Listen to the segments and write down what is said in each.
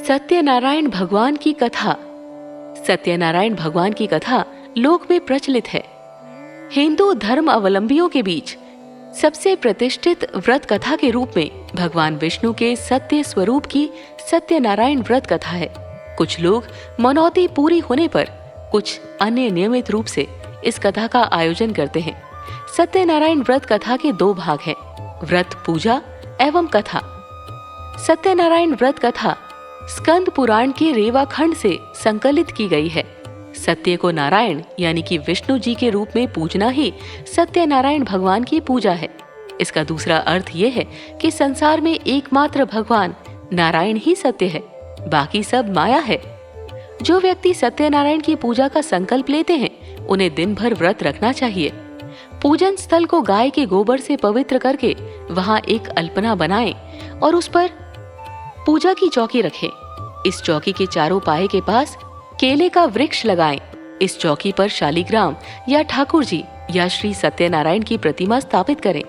सत्यनारायण भगवान की कथा। सत्यनारायण भगवान की कथा लोक में प्रचलित है। हिंदू धर्म अवलंबियों के बीच सबसे प्रतिष्ठित व्रत कथा के रूप में भगवान विष्णु के सत्य स्वरूप की सत्यनारायण व्रत कथा है। कुछ लोग मनौती पूरी होने पर, कुछ अन्य नियमित रूप से इस कथा का आयोजन करते हैं। सत्यनारायण व्रत कथा के दो भाग हैं, व्रत पूजा एवं कथा। सत्यनारायण व्रत कथा स्कंद पुराण के रेवा खंड से संकलित की गई है। सत्य को नारायण यानी कि विष्णु जी के रूप में पूजना ही सत्यनारायण भगवान की पूजा है। इसका दूसरा अर्थ ये है कि संसार में एकमात्र भगवान नारायण ही सत्य है, बाकी सब माया है। जो व्यक्ति सत्यनारायण की पूजा का संकल्प लेते हैं, उन्हें दिन भर व्रत रखना चाहिए। पूजन स्थल को गाय के गोबर से पवित्र करके वहां एक अल्पना बनाएं और उस पर पूजा की चौकी रखें। इस चौकी के चारों पाए के पास केले का वृक्ष लगाएं। इस चौकी पर शालिग्राम या ठाकुर जी या श्री सत्यनारायण की प्रतिमा स्थापित करें।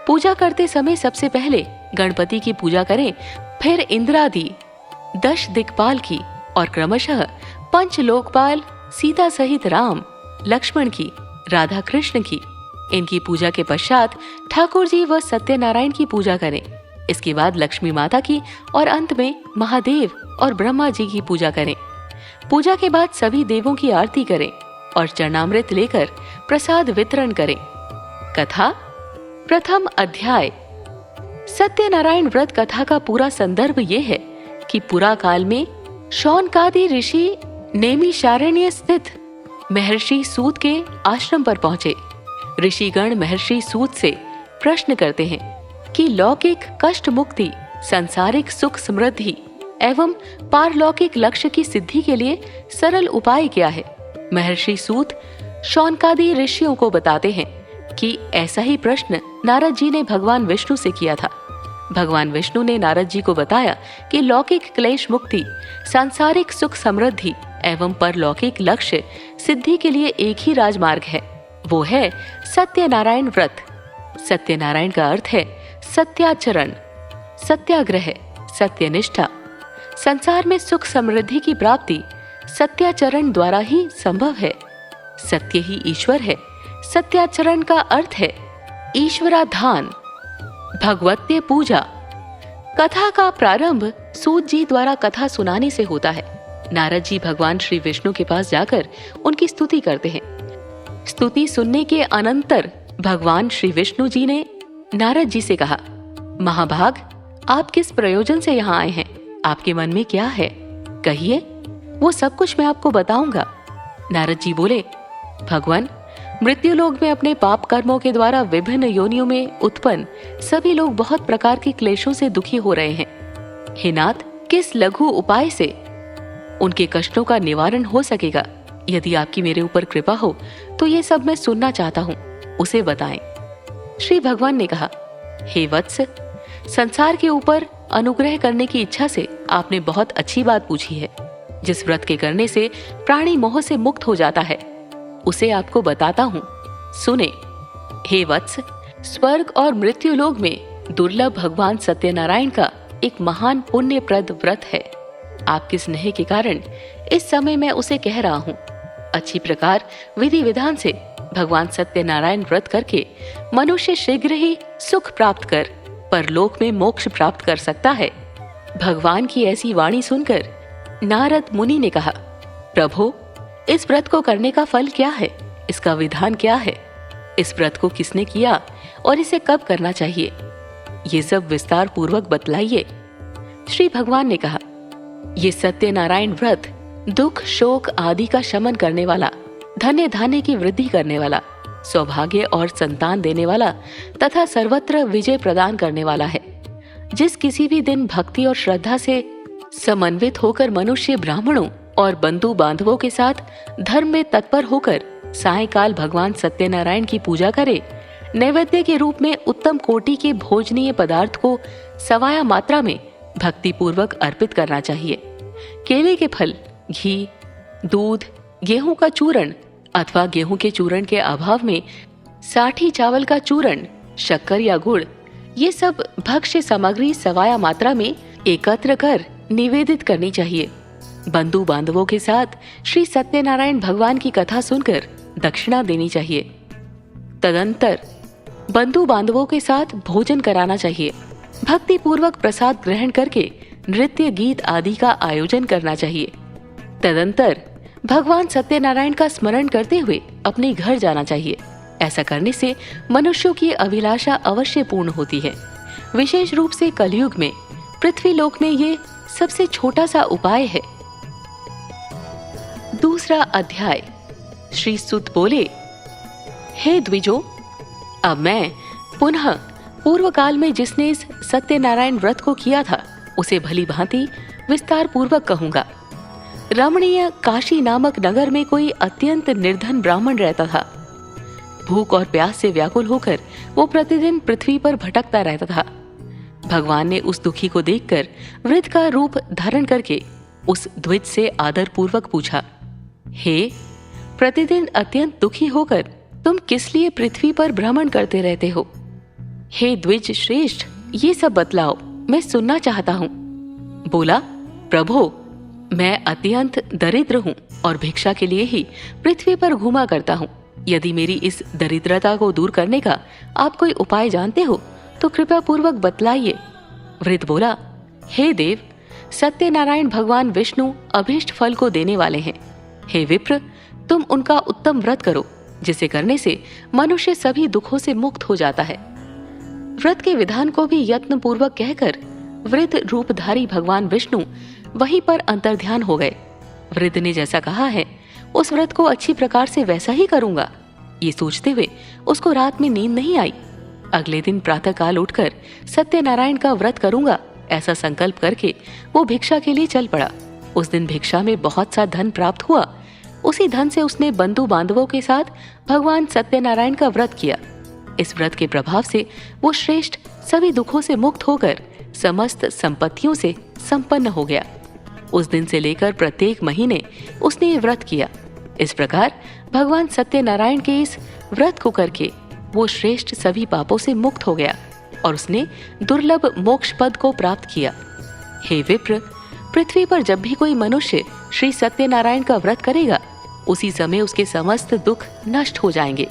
पूजा करते समय सबसे पहले गणपति की पूजा करें, फिर इंद्रादि 10 दिक्पाल की और क्रमशः पंच लोकपाल सीता सहित राम, लक्ष्मण की, राधा कृष्ण की। इनकी पूजा के पश्चात ठाकुर जी व सत्यनारायण की पूजा करें। इसके बाद लक्ष्मी माता की और अंत में महादेव और ब्रह्मा जी की पूजा करें। पूजा के बाद सभी देवों की आरती करें और चरणामृत लेकर प्रसाद वितरण करें। कथा प्रथम अध्याय। सत्यनारायण व्रत कथा का पूरा संदर्भ ये है कि पुरा काल में शौनकादि ऋषि नैमिषारण्य स्थित महर्षि सूत के आश्रम पर पहुंचे। ऋषिगण महर्षि सूत से प्रश्न करते हैं कि लौकिक कष्ट मुक्ति, सांसारिक सुख समृद्धि एवं पारलौकिक लक्ष्य की सिद्धि के लिए सरल उपाय क्या है। महर्षि सूत शौनकादि ऋषियों को बताते हैं कि ऐसा ही प्रश्न नारद जी ने भगवान विष्णु से किया था। भगवान विष्णु ने नारद जी को बताया कि लौकिक क्लेश मुक्ति, सांसारिक सुख समृद्धि एवं परलौकिक लक्ष्य सिद्धि के लिए एक ही राजमार्ग है, वो है सत्यनारायण व्रत। सत्यनारायण का अर्थ है सत्याचरण, सत्याग्रह, सत्यनिष्ठा। संसार में सुख समृद्धि की प्राप्ति सत्याचरण द्वारा ही संभव है। सत्य ही ईश्वर है। सत्याचरण का अर्थ है ईश्वराधान, भगवत्य पूजा। कथा का प्रारंभ सूत जी द्वारा कथा सुनाने से होता है। नारद जी भगवान श्री विष्णु के पास जाकर उनकी स्तुति करते हैं। स्तुति सुनने के अनंतर भगवान श्री विष्णु जी ने नारद जी से कहा, महाभाग, आप किस प्रयोजन से यहाँ आए हैं? आपके मन में क्या है? कहिए, वो सब कुछ मैं आपको बताऊंगा। नारद जी बोले, भगवान, मृत्युलोक में अपने पाप कर्मों के द्वारा विभिन्न योनियों में उत्पन्न सभी लोग बहुत प्रकार के क्लेशों से दुखी हो रहे हैं। हे नाथ, किस लघु उपाय से उनके कष्टों का निवारण हो सकेगा? यदि आपकी मेरे ऊपर कृपा हो तो ये सब मैं सुनना चाहता हूँ, उसे बताएं। श्री भगवान ने कहा, हे वत्स, संसार के ऊपर अनुग्रह करने की इच्छा से आपने बहुत अच्छी बात पूछी है। जिस व्रत के करने से प्राणी मोह से मुक्त हो जाता है, उसे आपको बताता हूँ, सुने। हे वत्स, स्वर्ग और मृत्युलोक में दुर्लभ भगवान सत्यनारायण का एक महान पुण्यप्रद व्रत है। आपके स्नेह के कारण इस समय मैं उसे कह रहा हूँ। अच्छी प्रकार विधि विधान से भगवान सत्यनारायण व्रत करके मनुष्य शीघ्र ही सुख प्राप्त कर परलोक में मोक्ष प्राप्त कर सकता है। भगवान की ऐसी वाणी सुनकर नारद मुनि ने कहा, प्रभु, इस व्रत को करने का फल क्या है? इसका विधान क्या है? इस व्रत को किसने किया और इसे कब करना चाहिए? ये सब विस्तार पूर्वक बतलाइए। श्री भगवान ने कहा, ये सत्यनारायण व्रत दुख शोक आदि का शमन करने वाला, धन्य धान्य की वृद्धि करने वाला, सौभाग्य और संतान देने वाला तथा सर्वत्र विजय प्रदान करने वाला है। जिस किसी भी दिन भक्ति और श्रद्धा से समन्वित होकर मनुष्य ब्राह्मणों और बंधु बांधवों के साथ धर्म में तत्पर होकर सायंकाल भगवान सत्यनारायण की पूजा करे, नैवेद्य के रूप में उत्तम कोटि के भोजनीय पदार्थ को सवाया मात्रा में भक्ति पूर्वक अर्पित करना चाहिए। केले के फल, घी, दूध, गेहूं का चूर्ण अथवा गेहूं के चूर्ण के अभाव में साठी चावल का चूर्ण, शक्कर या गुड़, ये सब भक्ष्य सामग्री सवाया मात्रा में एकत्र कर निवेदित करनी चाहिए। बंधु बांधवों के साथ श्री सत्यनारायण भगवान की कथा सुनकर दक्षिणा देनी चाहिए। तदंतर बंधु बांधवों के साथ भोजन कराना चाहिए। भक्ति पूर्वक प्रसाद ग्रहण करके नृत्य गीत आदि का आयोजन करना चाहिए। तदंतर भगवान सत्यनारायण का स्मरण करते हुए अपने घर जाना चाहिए। ऐसा करने से मनुष्यों की अभिलाषा अवश्य पूर्ण होती है। विशेष रूप से कलयुग में पृथ्वी लोक में ये सबसे छोटा सा उपाय है। दूसरा अध्याय। श्री सुत बोले, हे द्विजो, अब मैं पुनः पूर्व काल में जिसने इस सत्यनारायण व्रत को किया था उसे भली भांति विस्तार पूर्वक कहूंगा। रमणीय काशी नामक नगर में कोई अत्यंत निर्धन ब्राह्मण रहता था। भूख और प्यास से व्याकुल होकर वो प्रतिदिन पृथ्वी पर भटकता रहता था। भगवान ने उस दुखी को देखकर वृद्ध का रूप धारण करके उस द्विज से आदर पूर्वक पूछा, हे, प्रतिदिन अत्यंत दुखी होकर तुम किस लिए पृथ्वी पर भ्रमण करते रहते हो? हे द्विज श्रेष्ठ, ये सब बतलाओ, मैं सुनना चाहता हूँ। बोला, प्रभो, मैं अत्यंत दरिद्र हूँ और भिक्षा के लिए ही पृथ्वी पर घूमा करता हूँ। यदि मेरी इस दरिद्रता को दूर करने का आप कोई उपाय जानते हो तो कृपया पूर्वक बतलाइए। वृद्ध बोला, हे देव, सत्यनारायण भगवान विष्णु अभीष्ट फल को देने वाले हैं। हे विप्र, तुम उनका उत्तम व्रत करो, जिसे करने से मनुष्य सभी दुखों से मुक्त हो जाता है। व्रत के विधान को भी यत्न पूर्वक कहकर वृद्ध रूपधारी भगवान विष्णु वहीं पर अंतर्ध्यान हो गए। वृद्ध ने जैसा कहा है उस व्रत को अच्छी प्रकार से वैसा ही करूंगा। ये सोचते हुए उसको रात में नींद नहीं आई। अगले दिन प्रातः काल उठकर सत्यनारायण का व्रत करूंगा ऐसा संकल्प करके वो भिक्षा के लिए चल पड़ा। उस दिन भिक्षा में बहुत सा धन प्राप्त हुआ। उसी धन से उसने बंधु बांधवों के साथ भगवान सत्यनारायण का व्रत किया। इस व्रत के प्रभाव से वो श्रेष्ठ सभी दुखों से मुक्त होकर समस्त संपत्तियों से संपन्न हो गया। उस दिन से लेकर प्रत्येक महीने उसने ये व्रत किया। इस प्रकार भगवान सत्यनारायण के इस व्रत को करके वो श्रेष्ठ सभी पापों से मुक्त हो गया और उसने दुर्लभ मोक्ष पद को प्राप्त किया। हे विप्र, पृथ्वी पर जब भी कोई मनुष्य श्री सत्यनारायण का व्रत करेगा उसी समय उसके समस्त दुख नष्ट हो जाएंगे।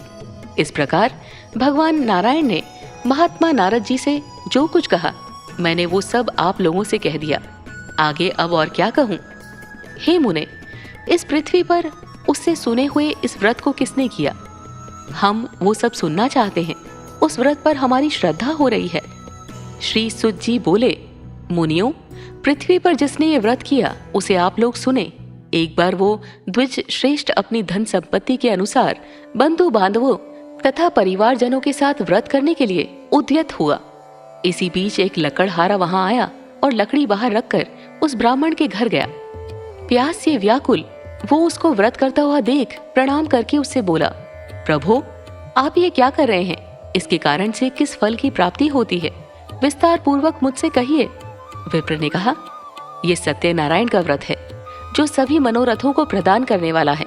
इस प्रकार भगवान नारायण ने महात्मा नारद जी से जो कुछ कहा मैंने वो सब आप लोगों से कह दिया। आगे अब और क्या कहूँ? हे मुने, इस पृथ्वी पर उससे सुने हुए इस व्रत को किसने किया? हम वो सब सुनना चाहते हैं। उस व्रत पर हमारी श्रद्धा हो रही है। श्री सुत जी बोले, मुनियों, पृथ्वी पर जिसने ये व्रत किया उसे आप लोग सुने। एक बार वो द्विज श्रेष्ठ अपनी धन संपत्ति के अनुसार बंधु बांधवों तथा परिवारजनों के साथ व्रत करने के लिए उद्यत हुआ। इसी बीच एक लकड़हारा वहां आया और लकड़ी बाहर रखकर उस ब्राह्मण के घर गया। प्यास से व्याकुल वो उसको व्रत करता हुआ देख प्रणाम करके उससे बोला, प्रभु, आप ये क्या कर रहे हैं? इसके कारण से किस फल की प्राप्ति होती है? विस्तार पूर्वक मुझसे कहिए। विप्र ने कहा, ये सत्यनारायण का व्रत है जो सभी मनोरथों को प्रदान करने वाला है।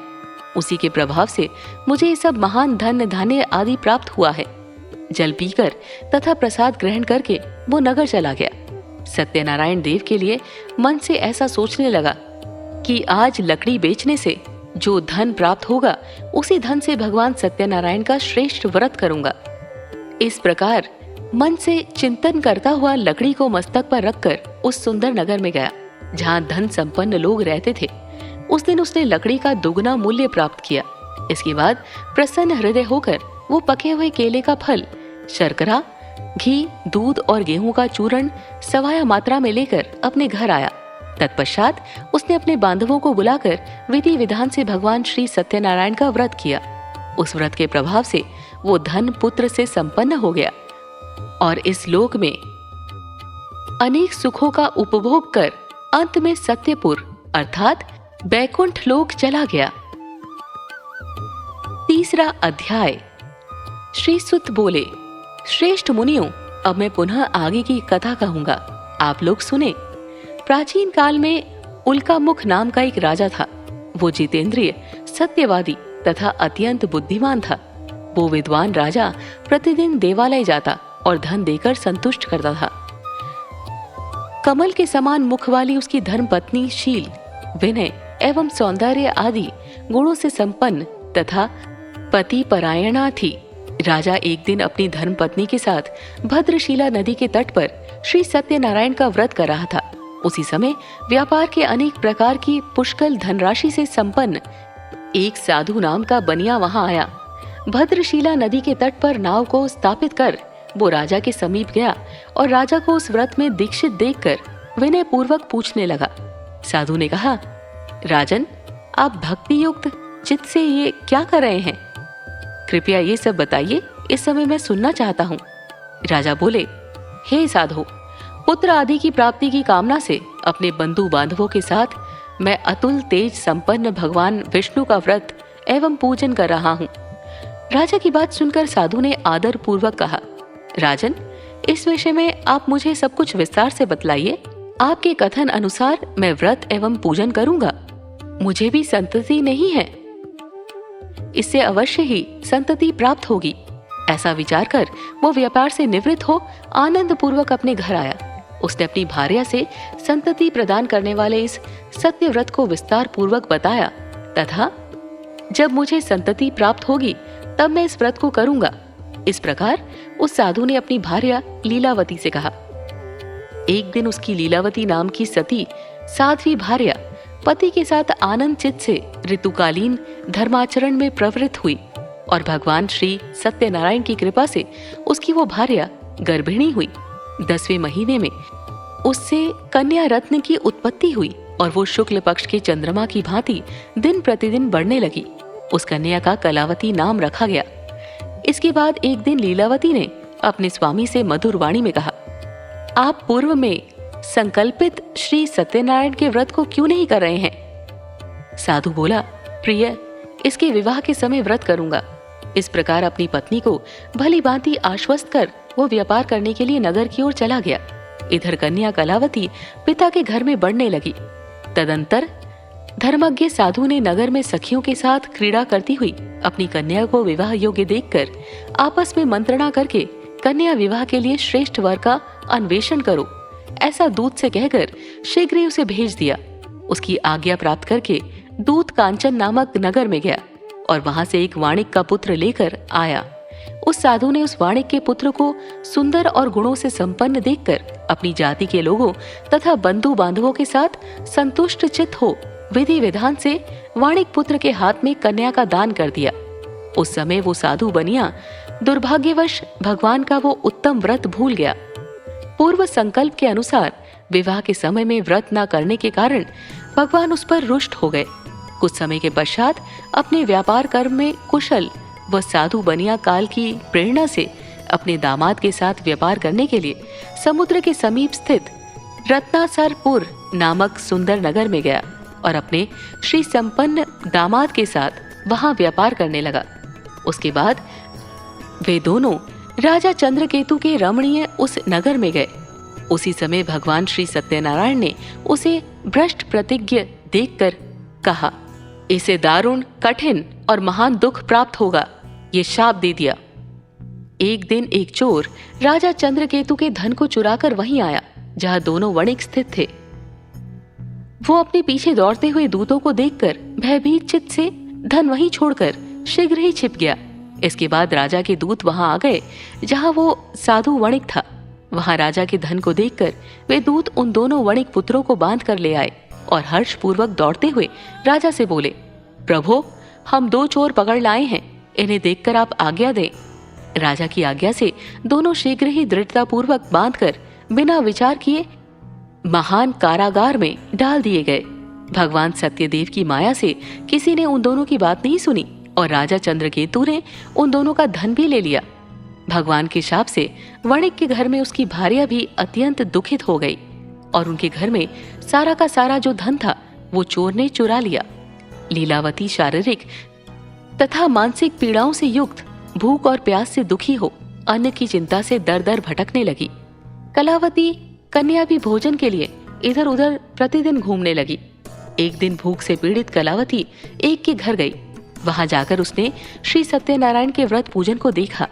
उसी के प्रभाव से मुझे ये सब महान धन धान्य आदि प्राप्त हुआ है। जल पीकर तथा प्रसाद ग्रहण करके वो नगर चला गया। सत्यनारायण देव के लिए मन से ऐसा सोचने लगा कि आज लकड़ी बेचने से जो धन प्राप्त होगा उसी धन से भगवान सत्यनारायण का श्रेष्ठ व्रत करूंगा। इस प्रकार मन से चिंतन करता हुआ लकड़ी को मस्तक पर रखकर उस सुंदर नगर में गया जहां धन संपन्न लोग रहते थे। उस दिन उसने लकड़ी का दुगना मूल्य प्राप्त किया। इसके बाद प्रसन्न हृदय होकर वो पके हुए केले का फल, शर्करा, घी, दूध और गेहूं का चूर्ण सवाया मात्रा में लेकर अपने घर आया। तत्पश्चात उसने अपने बांधवों को बुलाकर विधि विधान से भगवान श्री सत्यनारायण का व्रत किया। उस व्रत के प्रभाव से वो धन पुत्र से संपन्न हो गया और इस लोक में अनेक सुखों का उपभोग कर अंत में सत्यपुर अर्थात बैकुंठ लोक चला गया। तीसरा अध्याय। श्री सुत बोले, श्रेष्ठ मुनियों, अब मैं पुनः आगे की कथा कहूंगा, आप लोग सुने। प्राचीन काल में उल्कामुख नाम का एक राजा था। वो जितेंद्रिय, सत्यवादी तथा अत्यंत बुद्धिमान था। वो विद्वान राजा प्रतिदिन देवालय जाता और धन देकर संतुष्ट करता था। कमल के समान मुख वाली उसकी धर्मपत्नी शील, विनय एवं सौंदर्य आदि गुणों से संपन्न तथा पति परायणा थी। राजा एक दिन अपनी धर्मपत्नी के साथ भद्रशिला नदी के तट पर श्री सत्यनारायण का व्रत कर रहा था। उसी समय व्यापार के अनेक प्रकार की पुष्कल धनराशि से संपन्न एक साधु नाम का बनिया वहां आया। भद्रशिला नदी के तट पर नाव को स्थापित कर वो राजा के समीप गया और राजा को उस व्रत में दीक्षित देखकर विनय पूर्वक पूछने लगा। साधु ने कहा, राजन, आप भक्ति युक्त चित्त से ये क्या कर रहे हैं? कृपया ये सब बताइए, इस समय मैं सुनना चाहता हूँ। राजा बोले, हे साधु, पुत्र आदि की प्राप्ति की कामना से अपने बंधु बांधवों के साथ मैं अतुल तेज संपन्न भगवान विष्णु का व्रत एवं पूजन कर रहा हूँ। राजा की बात सुनकर साधु ने आदर पूर्वक कहा, राजन, इस विषय में आप मुझे सब कुछ विस्तार से बतलाइए। आपके कथन अनुसार मैं व्रत एवं पूजन करूंगा। मुझे भी संतति नहीं है, इससे अवश्य ही संतति प्राप्त होगी। ऐसा विचार कर वो व्यापार से निवृत्त हो आनंद पूर्वक अपने घर आया। उसने अपनी भार्या से संतति प्रदान करने वाले इस सत्य व्रत को विस्तार पूर्वक बताया तथा जब मुझे संतति प्राप्त होगी तब मैं इस व्रत को करूंगा। इस प्रकार उस साधु ने अपनी भार्या लीलावती से कहा। एक दिन उसकी लीलावती नाम की सती साध्वी भार्या पति के साथ आनंद चित्त से ऋतुकालीन धर्माचरण में प्रवृत्त हुई और भगवान श्री सत्यनारायण की कृपा से उसकी वो भार्या गर्भिणी हुई। 10वें महीने में उससे कन्या रत्न की उत्पत्ति हुई और वो शुक्ल पक्ष के चंद्रमा की भांति दिन प्रतिदिन बढ़ने लगी। उस कन्या का कलावती नाम रखा गया। इसके बाद एक दिन लीलावती ने अपने स्वामी से मधुर वाणी में कहा, आप पूर्व में संकल्पित श्री सत्यनारायण के व्रत को क्यों नहीं कर रहे हैं? साधु बोला, प्रिय, इसके विवाह के समय व्रत करूंगा। इस प्रकार अपनी पत्नी को भली भांति आश्वस्त कर वो व्यापार करने के लिए नगर की ओर चला गया। इधर कन्या कलावती पिता के घर में बढ़ने लगी। तदंतर धर्मज्ञ साधु ने नगर में सखियों के साथ क्रीड़ा करती हुई अपनी कन्या को विवाह योग्य देखकर आपस में मंत्रणा करके कन्या विवाह के लिए श्रेष्ठ वर का अन्वेषण करो, ऐसा दूत से कहकर शीघ्र ही उसे भेज दिया। उसकी आज्ञा प्राप्त करके दूत कांचन नामक नगर में गया और वहां से एक वाणिक का पुत्र लेकर आया। उस साधु ने उस वाणिक के पुत्र को सुंदर और गुणों से संपन्न देखकर अपनी जाति के लोगों तथा बंधु बांधवों के साथ संतुष्ट चित्त हो विधि विधान से वाणिक पुत्र के हाथ में कन्या का दान कर दिया। उस समय वो साधु बनिया दुर्भाग्यवश भगवान का वो उत्तम व्रत भूल गया। पूर्व संकल्प के अनुसार विवाह के समय में व्रत न करने के कारण भगवान उस पर रुष्ट हो गए। कुछ समय के पश्चात अपने व्यापार कर्म में कुशल वह साधु बनिया काल की प्रेरणा से अपने दामाद के साथ व्यापार करने के लिए समुद्र के समीप स्थित रत्नासरपुर नामक सुंदर नगर में गया और अपने श्री संपन्न दामाद के साथ वहां व्यापार करने लगा। उसके बाद वे दोनों राजा चंद्रकेतु के रमणीय उस नगर में गए। उसी समय भगवान श्री सत्यनारायण ने उसे भ्रष्ट प्रतिज्ञ देखकर कहा, इसे दारुण, कठिन और महान दुख प्राप्त होगा, ये शाप दे दिया। एक दिन एक चोर राजा चंद्रकेतु के धन को चुराकर वहीं आया जहां दोनों वणिक स्थित थे। वो अपने पीछे दौड़ते हुए दूतों को देखकर भयभीत चित्त से धन वहीं छोड़कर शीघ्र ही छिप गया। इसके बाद राजा के दूत वहां आ गए जहां वो साधु वणिक था। वहां राजा के धन को देखकर वे दूत उन दोनों वणिक पुत्रों को बांध कर ले आए और हर्ष पूर्वक दौड़ते हुए राजा से बोले, प्रभो, हम 2 चोर पकड़ लाए हैं, इन्हें देखकर आप आज्ञा दें। राजा की आज्ञा से दोनों शीघ्र ही दृढ़ता पूर्वक बांधकर बिना विचार किए महान कारागार में डाल दिए गए। भगवान सत्यदेव की माया से किसी ने उन दोनों की बात नहीं सुनी और राजा चंद्रकेतु ने उन दोनों का धन भी ले लिया। भगवान के शाप से वणिक के घर में उसकी भार्या भी अत्यंत दुखित हो गई और उनके घर में सारा का सारा जो धन था वो चोर ने चुरा लिया। लीलावती शारीरिक तथा मानसिक पीड़ाओं से युक्त, भूख और प्यास से दुखी हो अन्न की चिंता से दर दर भटकने लगी। कलावती कन्या भी भोजन के लिए इधर उधर प्रतिदिन घूमने लगी। एक दिन भूख से पीड़ित कलावती एक के घर गई। वहां जाकर उसने श्री सत्यनारायण के व्रत पूजन को देखा।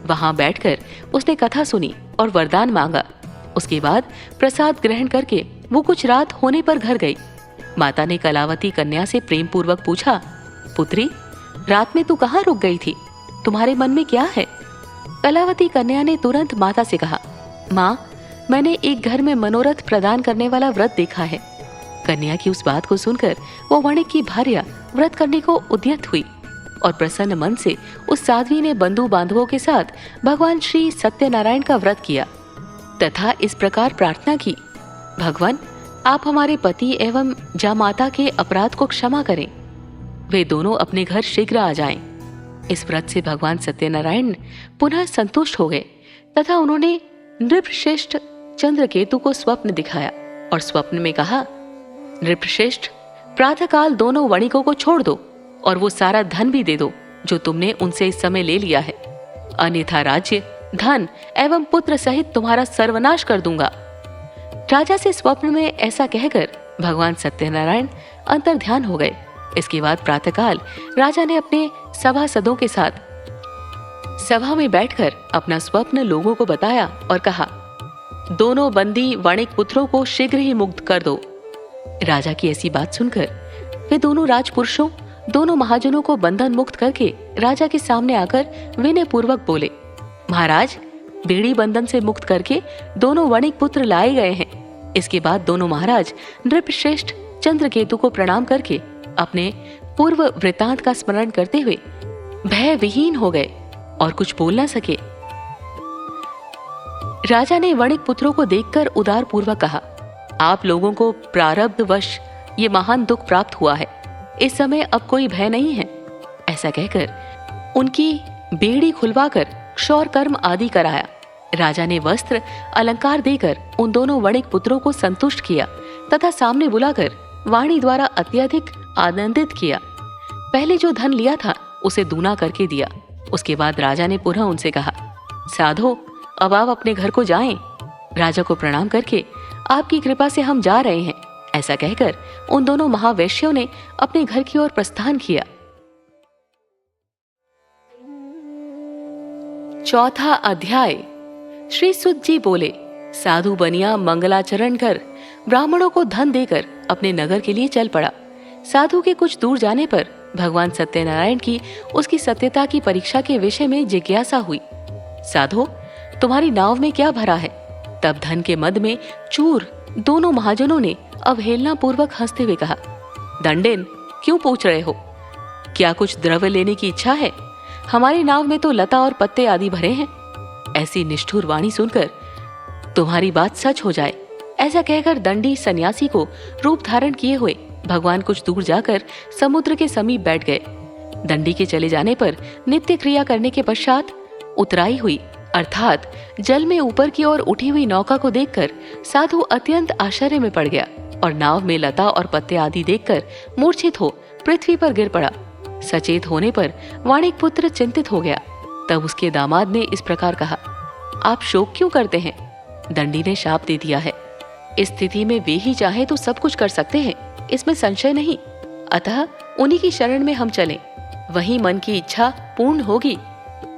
वहां बैठकर उसने कथा सुनी और वरदान मांगा। उसके बाद प्रसाद ग्रहण करके वो कुछ रात होने पर घर गई। माता ने कलावती कन्या से प्रेम पूर्वक पूछा, पुत्री, रात में तू कहाँ रुक गई थी? तुम्हारे मन में क्या है? कलावती कन्या ने तुरंत माता से कहा, माँ, मैंने एक घर में मनोरथ प्रदान करने वाला व्रत देखा है। कन्या की उस बात को सुनकर वो वणिक की भार्या व्रत करने को उद्यत हुई और प्रसन्न मन से उस साध्वी ने बंधु बांधवों के साथ भगवान श्री सत्यनारायण का व्रत किया तथा इस प्रकार प्रार्थना की, भगवान, आप हमारे पति एवं जामाता के अपराध को क्षमा करें। वे दोनों अपने घर शीघ्र आ जाएं। इस व्रत से भगवान सत्यनारायण पुनः संतुष्ट हो गए तथा उन्होंने नृपश्रेष्ठ चंद्रकेतु को स्वप्न दिखाया और स्वप्न में कहा, नृपश्रेष्ठ, प्रातःकाल दोनों वणिकों को छोड़ दो और वो सारा धन भी दे दो जो तुमने उनसे इस समय ले लिया है, अन्यथा राज्य, धन एवं पुत्र सहित तुम्हारा सर्वनाश कर दूंगा। राजा से स्वप्न में ऐसा कहकर भगवान सत्यनारायण अंतर्ध्यान हो गए। इसके बाद प्रातःकाल राजा ने अपने सभासदों के साथ सभा में बैठकर अपना स्वप्न लोगों को बताया और कहा, दोनों बंदी वणिक पुत्रों को शीघ्र ही मुक्त कर दो। राजा की ऐसी बात सुनकर वे दोनों राजपुरुषों, दोनों महाजनों को बंधन मुक्त करके राजा के सामने आकर विनय पूर्वक बोले, महाराज, बेड़ी बंधन से मुक्त करके दोनों वणिक पुत्र लाए गए हैं। इसके बाद दोनों महाराज नृपश्रेष्ठ चंद्रकेतु को प्रणाम करके अपने पूर्व वृतांत का स्मरण करते हुए भय विहीन हो गए और कुछ बोल न सके। राजा ने वणिक पुत्रों को देखकर उदार पूर्वक कहा, आप लोगों को प्रारब्धवश ये महान दुख प्राप्त हुआ है। इस समय अब कोई भय नहीं है। ऐसा कहकर उनकी बेड़ी खुलवाकर क्षौर कर्म आदि कराया। राजा ने वस्त्र अलंकार देकर उन दोनों वणिक पुत्रों को संतुष्ट किया तथा सामने बुलाकर वाणी द्वारा अत्यधिक आनंदित किया। पहले जो धन लिया था उसे दूना करके दिया। उसके बाद राजा ने पुनः उनसे कहा, साधो, अब आप अपने घर को जाएं। राजा को प्रणाम करके, आपकी कृपा से हम जा रहे हैं। ऐसा कहकर उन दोनों महावैश्यों ने अपने घर की ओर प्रस्थान किया। चौथा अध्याय। श्री सुत जी बोले, साधु बनिया मंगलाचरण कर ब्राह्मणों को धन देकर अपने नगर के लिए चल पड़ा। साधु के कुछ दूर जाने पर भगवान सत्यनारायण की उसकी सत्यता की परीक्षा के विषय में जिज्ञासा हुई। साधो, तुम्हारी नाव में क्या भरा है? तब धन के मद में चूर दोनों महाजनों ने अवहेलना पूर्वक हंसते हुए कहा, दंडेन, क्यों पूछ रहे हो? क्या कुछ द्रव्य लेने की इच्छा है? हमारी नाव में तो लता और पत्ते आदि भरे हैं। ऐसी निष्ठुर वाणी सुनकर तुम्हारी बात सच हो जाए, ऐसा कहकर दंडी सन्यासी को रूप धारण किए हुए भगवान कुछ दूर जाकर समुद्र के समीप बैठ गए। दंडी के चले जाने पर नित्य क्रिया करने के पश्चात उतराई हुई अर्थात जल में ऊपर की ओर उठी हुई नौका को देखकर साधु अत्यंत आश्चर्य में पड़ गया और नाव में लता और पत्ते आदि देखकर मूर्छित हो पृथ्वी पर गिर पड़ा। सचेत होने पर वाणिक पुत्र चिंतित हो गया। तब उसके दामाद ने इस प्रकार कहा, आप शोक क्यों करते हैं? दंडी ने शाप दे दिया है। इस स्थिति में वे ही चाहे तो सब कुछ कर सकते हैं, इसमें संशय नहीं। अतः उन्हीं की शरण में हम चलें, वहीं मन की इच्छा पूर्ण होगी।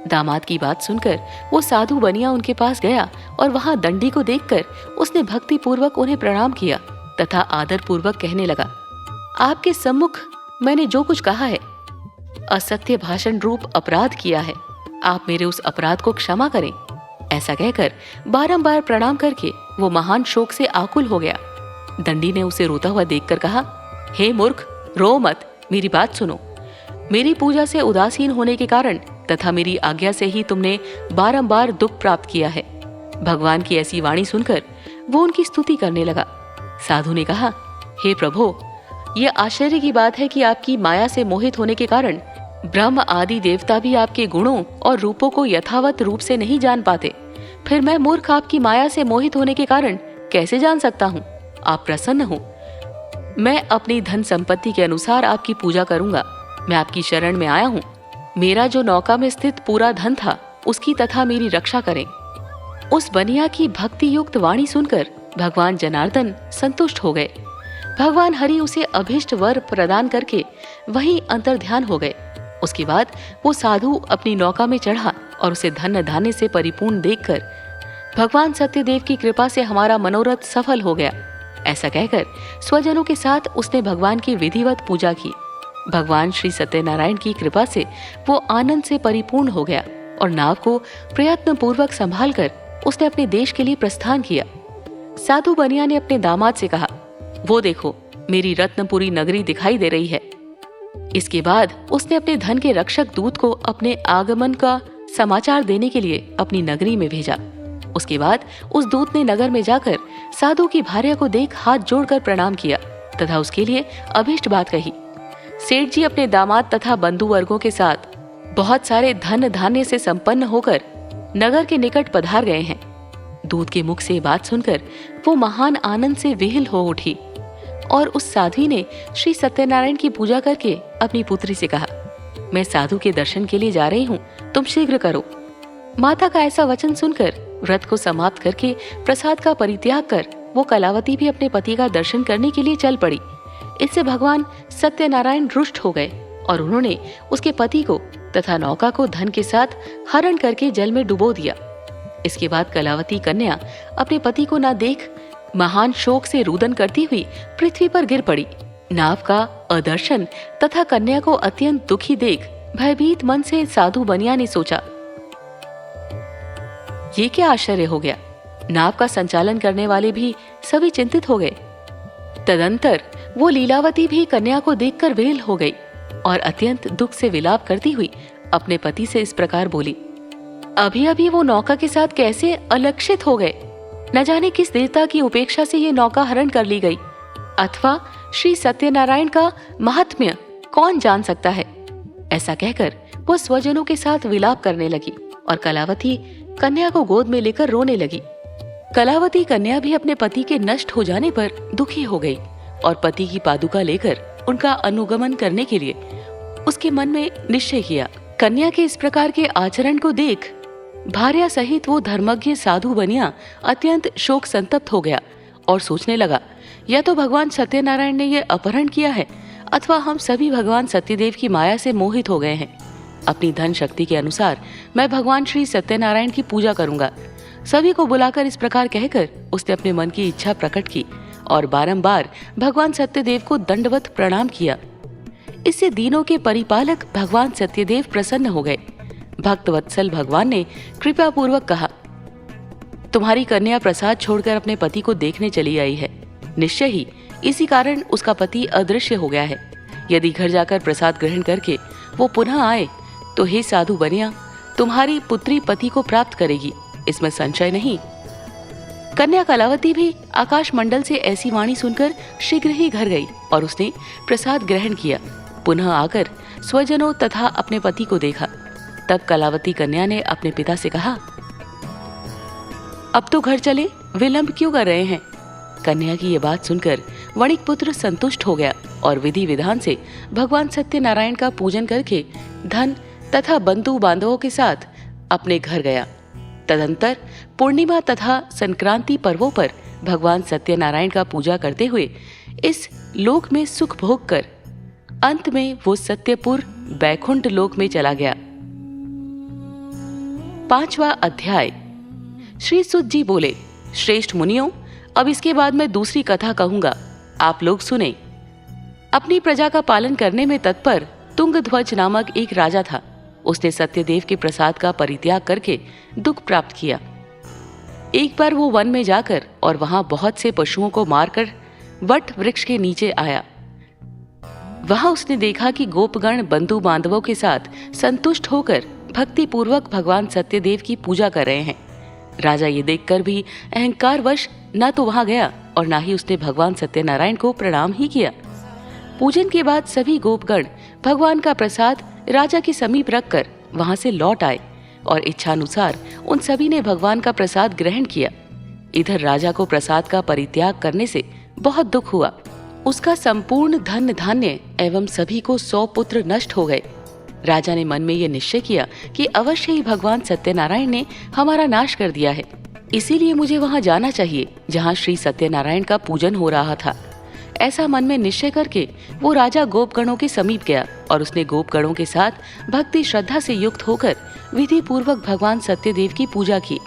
दामाद की बात सुनकर वो साधु बनिया उनके पास गया और वहां दंडी को देखकर उसने भक्ति पूर्वक उन्हें प्रणाम किया तथा आदर पूर्वक कहने लगा, आपके सम्मुख मैंने जो कुछ कहा है, असत्य भाषण रूप अपराध किया है। आप मेरे उस अपराध को क्षमा करें। ऐसा कहकर बारंबार प्रणाम करके वो महान शोक से आकुल हो गया। दंडी ने उसे रोता हुआ देखकर कहा, हे मूर्ख, रो मत, मेरी बात सुनो। मेरी पूजा से उदासीन होने के कारण तथा मेरी आज्ञा से ही तुमने बारंबार दुख प्राप्त किया है। भगवान की ऐसी वाणी सुनकर वो उनकी स्तुति करने लगा। साधु ने कहा, हे प्रभो, यह आश्चर्य की बात है कि आपकी माया से मोहित होने के कारण ब्रह्म आदि देवता भी आपके गुणों और रूपों को यथावत रूप से नहीं जान पाते। फिर मैं मूर्ख आपकी माया से मोहित होने के कारण कैसे जान सकता हूँ? आप प्रसन्न हो, मैं अपनी धन संपत्ति के अनुसार आपकी पूजा करूंगा। मैं आपकी शरण में आया हूँ। मेरा जो नौका में स्थित पूरा धन था उसकी तथा मेरी रक्षा करें। उस बनिया की भक्ति युक्त वाणी सुनकर भगवान जनार्दन संतुष्ट हो गए। भगवान हरि उसे अभिष्ट वर प्रदान करके वहीं अंतर्ध्यान हो गए। उसके बाद वो साधु अपनी नौका में चढ़ा और उसे धन धान्य से परिपूर्ण देखकर भगवान सत्यदेव की कृपा से हमारा मनोरथ सफल हो गया। ऐसा कहकर स्वजनों के साथ उसने भगवान की विधिवत पूजा की। भगवान श्री सत्यनारायण की कृपा से वो आनंद से परिपूर्ण हो गया और नाव को प्रयत्न पूर्वक संभाल कर उसने अपने देश के लिए प्रस्थान किया। साधु बनिया ने अपने दामाद से कहा, वो देखो, मेरी रत्नपुरी नगरी दिखाई दे रही है। इसके बाद उसने अपने धन के रक्षक दूत को अपने आगमन का समाचार देने के लिए अपनी नगरी में भेजा। उसके बाद उस दूत ने नगर में जाकर साधु की भार्या को देख हाथ जोड़कर प्रणाम किया तथा उसके लिए अभीष्ट बात कही। सेठ जी अपने दामाद तथा बंधु वर्गों के साथ बहुत सारे धन धान्य से संपन्न होकर नगर के निकट पधार गए हैं। दूत के मुख से बात सुनकर वो महान आनंद से विहिल हो उठी और उस साध्वी ने श्री सत्यनारायण की पूजा करके अपनी पुत्री से कहा, मैं साधु के दर्शन के लिए जा रही हूँ, तुम शीघ्र करो। माता का ऐसा वचन सुनकर व्रत को समाप्त करके प्रसाद का परित्याग कर वो कलावती भी अपने पति का दर्शन करने के लिए चल पड़ी। इससे भगवान सत्यनारायण रुष्ट हो गए और उन्होंने उसके पति को तथा नौका को धन के साथ हरण करके जल में डुबो दिया। इसके बाद कलावती कन्या अपने पति को न देख महान शोक से रुदन करती हुई पृथ्वी पर गिर पड़ी। नाव का अदर्शन तथा कन्या को अत्यंत दुखी देख भयभीत मन से साधु बनिया ने सोचा, ये क्या आश्चर्य हो गया। नाव का संचालन करने वाले भी सभी चिंतित हो गए। तदंतर वो लीलावती भी कन्या को देखकर वेल हो गई और अत्यंत दुख से विलाप करती हुई अपने पति से इस प्रकार बोली, अभी अभी वो नौका के साथ कैसे अलक्षित हो गए। न जाने किस देवता की उपेक्षा से ये नौका हरण कर ली गई, अथवा श्री सत्यनारायण का महात्म्य कौन जान सकता है। ऐसा कहकर वो स्वजनों के साथ विलाप करने लगी और कलावती कन्या को गोद में लेकर रोने लगी। कलावती कन्या भी अपने पति के नष्ट हो जाने पर दुखी हो गई और पति की पादुका लेकर उनका अनुगमन करने के लिए उसके मन में निश्चय किया। कन्या के इस प्रकार के आचरण को देख भार्या सहित वो धर्मज्ञ साधु बनिया अत्यंत शोक संतप्त हो गया और सोचने लगा, या तो भगवान सत्यनारायण ने ये अपहरण किया है अथवा हम सभी भगवान सत्यदेव की माया से मोहित हो गए हैं। अपनी धन शक्ति के अनुसार मैं भगवान श्री सत्यनारायण की पूजा करूंगा। सभी को बुलाकर इस प्रकार कहकर उसने अपने मन की इच्छा प्रकट की और बारंबार भगवान सत्यदेव को दंडवत प्रणाम किया। इससे दीनों के परिपालक भगवान सत्यदेव प्रसन्न हो गए। भक्त वत्सल भगवान ने कृपा पूर्वक कहा, तुम्हारी कन्या प्रसाद छोड़कर अपने पति को देखने चली आई है। निश्चय ही इसी कारण उसका पति अदृश्य हो गया है। यदि घर जाकर प्रसाद ग्रहण करके वो पुनः आए तो हे साधु बनिया, तुम्हारी पुत्री पति को प्राप्त करेगी, इसमें संशय नहीं। कन्या कलावती भी आकाश मंडल से ऐसी वाणी सुनकर शीघ्र ही घर गई और उसने प्रसाद ग्रहण किया। पुनः आकर स्वजनों तथा अपने पति को देखा। तब कलावती कन्या ने अपने पिता से कहा, अब तो घर चले, विलंब क्यों कर रहे हैं। कन्या की ये बात सुनकर वणिक पुत्र संतुष्ट हो गया और विधि विधान से भगवान सत्यनारायण का पूजन करके धन तथा बंधु बांधवों के साथ अपने घर गया। तदंतर पूर्णिमा तथा संक्रांति पर्वों पर भगवान सत्यनारायण का पूजा करते हुए इस लोक में सुख भोग कर अंत में वो सत्यपुर बैकुंठ लोक में चला गया। 5वां अध्याय। श्री सुत जी बोले, श्रेष्ठ मुनियों, अब इसके बाद मैं दूसरी कथा कहूंगा, आप लोग सुने। अपनी प्रजा का पालन करने में तत्पर तुंगध्वज नामक एक राजा था। उसने सत्यदेव के प्रसाद का परित्याग करके दुख प्राप्त किया। एक बार वो वन में जाकर और वहां बहुत से पशुओं को मारकर वट वृक्ष के नीचे आया। वहां उसने देखा कि गोपगण बंधु बांधवों के साथ संतुष्ट होकर भक्ति पूर्वक भगवान सत्यदेव की पूजा कर रहे हैं। राजा ये देखकर भी अहंकारवश न तो वहां गया और न ही उसने भगवान सत्यनारायण को प्रणाम ही किया। पूजन के बाद सभी गोपगण भगवान का प्रसाद राजा के समीप रखकर वहां से लौट आए और इच्छानुसार उन सभी ने भगवान का प्रसाद ग्रहण किया। इधर राजा को प्रसाद का परित्याग करने से बहुत दुख हुआ। उसका संपूर्ण धन धान्य एवं सभी को 100 पुत्र नष्ट हो गए। राजा ने मन में यह निश्चय किया कि अवश्य ही भगवान सत्यनारायण ने हमारा नाश कर दिया है, इसीलिए मुझे वहां जाना चाहिए जहां श्री सत्यनारायण का पूजन हो रहा था। ऐसा मन में निश्चय करके वो राजा गोपगणों के समीप गया और उसने गोपगणों के साथ भक्ति श्रद्धा से युक्त होकर विधि पूर्वक भगवान सत्यदेव की पूजा की।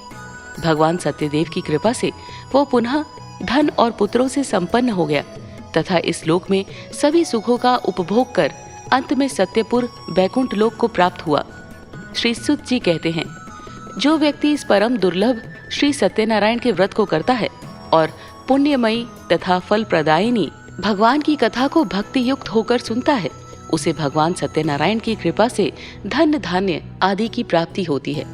भगवान सत्यदेव की कृपा से वो पुनः धन और पुत्रों से संपन्न हो गया तथा इस लोक में सभी सुखों का उपभोग कर अंत में सत्यपुर वैकुंठ लोक को प्राप्त हुआ। श्री सुत जी कहते हैं, जो व्यक्ति इस परम दुर्लभ श्री सत्यनारायण के व्रत को करता है और पुण्यमयी तथा फल प्रदायिनी भगवान की कथा को भक्ति युक्त होकर सुनता है, उसे भगवान सत्यनारायण की कृपा से धन धान्य आदि की प्राप्ति होती है।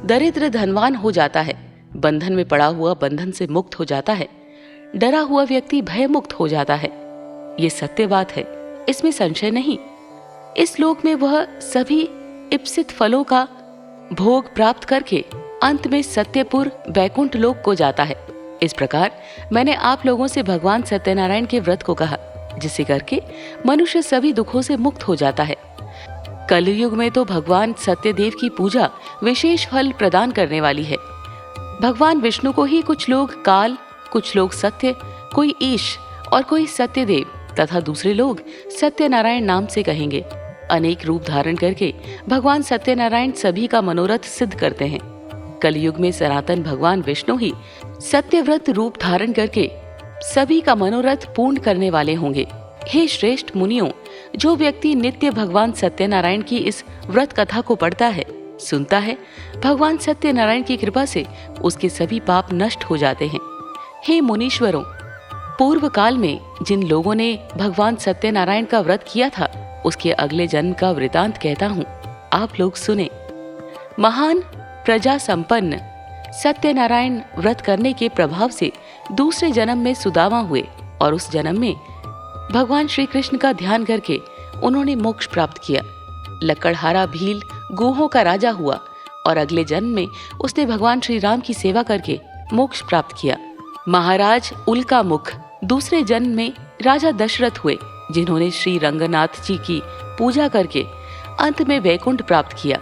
दरिद्र धनवान हो जाता है, बंधन में पड़ा हुआ बंधन से मुक्त हो जाता है, डरा हुआ व्यक्ति भय मुक्त हो जाता है। ये सत्य बात है, इसमें संशय नहीं। इस लोक में वह सभी इप्सित फलों का भोग प्राप्त करके अंत में सत्यपुर वैकुंठ लोक को जाता है। इस प्रकार मैंने आप लोगों से भगवान सत्यनारायण के व्रत को कहा, जिसे करके मनुष्य सभी दुखों से मुक्त हो जाता है। कलयुग में तो भगवान सत्यदेव की पूजा विशेष फल प्रदान करने वाली है। भगवान विष्णु को ही कुछ लोग काल, कुछ लोग सत्य, कोई ईश और कोई सत्यदेव तथा दूसरे लोग सत्यनारायण नाम से कहेंगे। अनेक रूप धारण करके भगवान सत्यनारायण सभी का मनोरथ सिद्ध करते हैं। कलयुग में सनातन भगवान विष्णु ही सत्यव्रत रूप धारण करके सभी का मनोरथ पूर्ण करने वाले होंगे। हे श्रेष्ठ मुनियों, जो व्यक्ति नित्य भगवान सत्यनारायण की इस व्रत कथा को पढ़ता है, सुनता है, भगवान सत्यनारायण की कृपा से उसके सभी पाप नष्ट हो जाते हैं। हे मुनीश्वरों, पूर्व काल में जिन लोगों ने भगवान सत्यनारायण का व्रत किया था, उसके अगले जन्म का वृतांत कहता हूँ, आप लोग सुने। महान प्रजा संपन्न सत्यनारायण व्रत करने के प्रभाव से दूसरे जन्म में सुदामा हुए और उस जन्म में भगवान श्री कृष्ण का ध्यान करके उन्होंने मोक्ष प्राप्त किया। लकड़हारा भील गोहों का राजा हुआ और अगले जन्म में उसने भगवान श्री राम की सेवा करके मोक्ष प्राप्त किया। महाराज उल्का मुख दूसरे जन्म में राजा दशरथ हुए, जिन्होंने श्री रंगनाथ जी की पूजा करके अंत में वैकुंठ प्राप्त किया।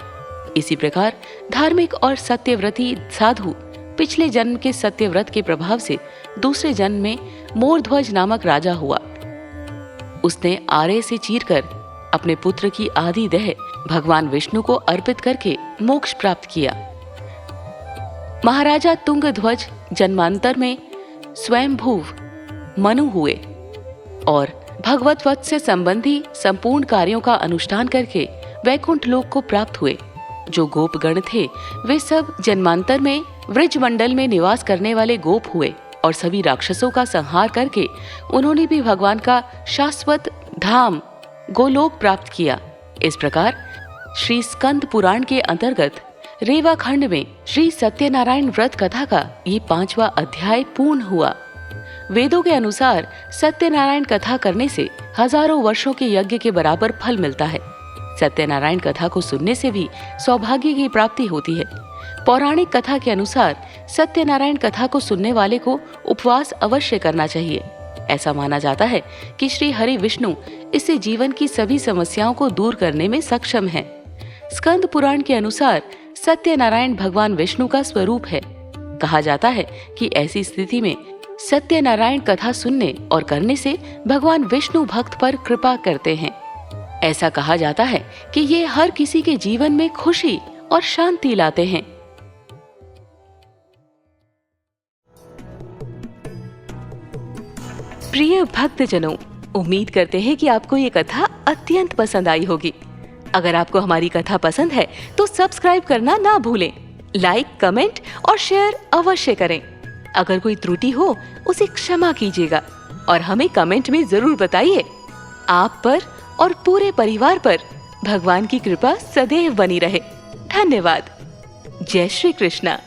इसी प्रकार धार्मिक और सत्यव्रती साधु पिछले जन्म के सत्यव्रत के प्रभाव से दूसरे जन्म में मोरध्वज नामक राजा हुआ। उसने आरे से चीरकर अपने पुत्र की आधी देह भगवान विष्णु को अर्पित करके मोक्ष प्राप्त किया। महाराजा तुंगध्वज जन्मांतर में स्वयंभुव मनु हुए और भगवत वत से संबंधी संपूर्ण कार्यों का अनुष्ठान करके वैकुंठ लोक को प्राप्त हुए। जो गोपगण थे वे सब जन्मांतर में व्रजमंडल में निवास करने वाले गोप हुए और सभी राक्षसों का संहार करके उन्होंने भी भगवान का शाश्वत धाम गोलोक प्राप्त किया। इस प्रकार श्री स्कंद पुराण के अंतर्गत रेवा खंड में श्री सत्यनारायण व्रत कथा का ये 5वां अध्याय पूर्ण हुआ। वेदों के अनुसार सत्यनारायण कथा करने से हजारों वर्षों के यज्ञ के बराबर फल मिलता है। सत्यनारायण कथा को सुनने से भी सौभाग्य की प्राप्ति होती है। पौराणिक कथा के अनुसार सत्यनारायण कथा को सुनने वाले को उपवास अवश्य करना चाहिए। ऐसा माना जाता है कि श्री हरि विष्णु इससे जीवन की सभी समस्याओं को दूर करने में सक्षम हैं। स्कंद पुराण के अनुसार सत्यनारायण भगवान विष्णु का स्वरूप है। कहा जाता है कि ऐसी स्थिति में सत्यनारायण कथा सुनने और करने से भगवान विष्णु भक्त पर कृपा करते हैं। ऐसा कहा जाता है कि ये हर किसी के जीवन में खुशी और शांति लाते हैं। प्रिय भक्तजनों, उम्मीद करते हैं कि आपको ये कथा अत्यंत पसंद आई होगी। अगर आपको हमारी कथा पसंद है तो सब्सक्राइब करना ना भूलें, लाइक, कमेंट और शेयर अवश्य करें। अगर कोई त्रुटि हो उसे क्षमा कीजिएगा और हमें कमेंट में जरूर बताइए। आप पर और पूरे परिवार पर भगवान की कृपा सदैव बनी रहे। धन्यवाद। जय श्री कृष्णा।